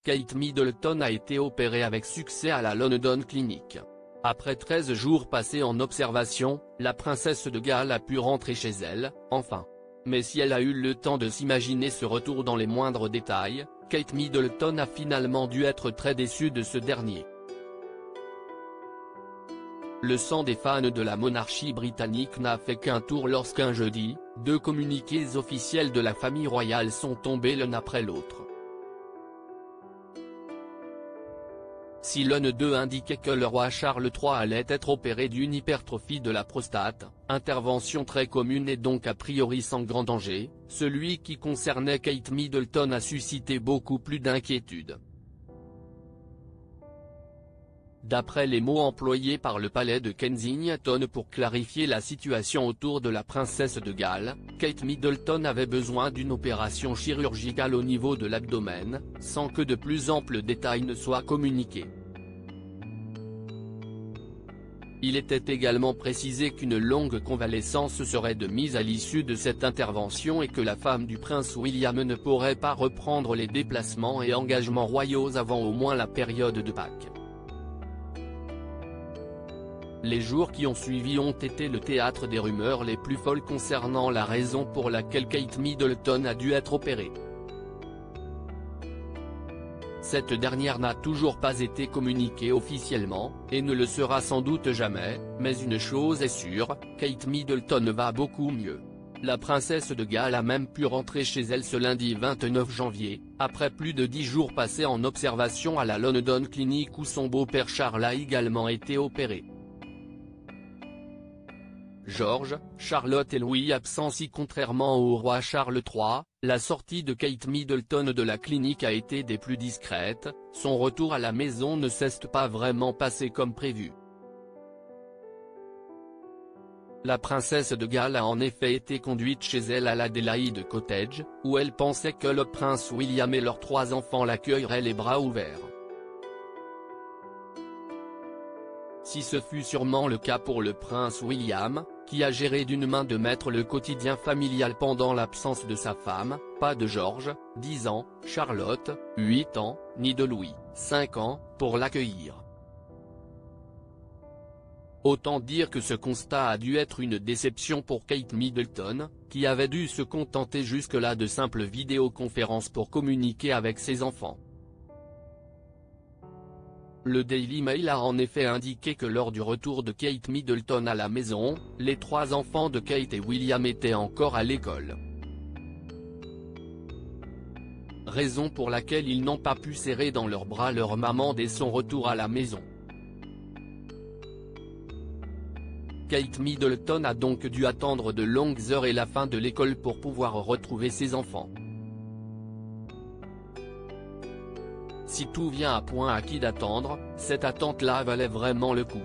Kate Middleton a été opérée avec succès à la London Clinic. Après 13 jours passés en observation, la princesse de Galles a pu rentrer chez elle, enfin. Mais si elle a eu le temps de s'imaginer ce retour dans les moindres détails, Kate Middleton a finalement dû être très déçue de ce dernier. Le sang des fans de la monarchie britannique n'a fait qu'un tour lorsqu'un jeudi, 2 communiqués officiels de la famille royale sont tombés l'un après l'autre. Si l'un d'eux indiquait que le roi Charles III allait être opéré d'une hypertrophie de la prostate, intervention très commune et donc a priori sans grand danger, celui qui concernait Kate Middleton a suscité beaucoup plus d'inquiétude. D'après les mots employés par le palais de Kensington pour clarifier la situation autour de la princesse de Galles, Kate Middleton avait besoin d'une opération chirurgicale au niveau de l'abdomen, sans que de plus amples détails ne soient communiqués. Il était également précisé qu'une longue convalescence serait de mise à l'issue de cette intervention et que la femme du prince William ne pourrait pas reprendre les déplacements et engagements royaux avant au moins la période de Pâques. Les jours qui ont suivi ont été le théâtre des rumeurs les plus folles concernant la raison pour laquelle Kate Middleton a dû être opérée. Cette dernière n'a toujours pas été communiquée officiellement, et ne le sera sans doute jamais, mais une chose est sûre, Kate Middleton va beaucoup mieux. La princesse de Galles a même pu rentrer chez elle ce lundi 29 janvier, après plus de 10 jours passés en observation à la London Clinic où son beau-père Charles a également été opéré. George, Charlotte et Louis absents. Si contrairement au roi Charles III, la sortie de Kate Middleton de la clinique a été des plus discrètes, son retour à la maison ne s'est pas vraiment passé comme prévu. La princesse de Galles a en effet été conduite chez elle à l'Adelaide Cottage, où elle pensait que le prince William et leurs 3 enfants l'accueilleraient les bras ouverts. Si ce fut sûrement le cas pour le prince William, qui a géré d'une main de maître le quotidien familial pendant l'absence de sa femme, pas de George, 10 ans, Charlotte, 8 ans, ni de Louis, 5 ans, pour l'accueillir. Autant dire que ce constat a dû être une déception pour Kate Middleton, qui avait dû se contenter jusque-là de simples vidéoconférences pour communiquer avec ses enfants. Le Daily Mail a en effet indiqué que lors du retour de Kate Middleton à la maison, les 3 enfants de Kate et William étaient encore à l'école. Raison pour laquelle ils n'ont pas pu serrer dans leurs bras leur maman dès son retour à la maison. Kate Middleton a donc dû attendre de longues heures et la fin de l'école pour pouvoir retrouver ses enfants. Si tout vient à point acquis d'attendre, cette attente-là valait vraiment le coup.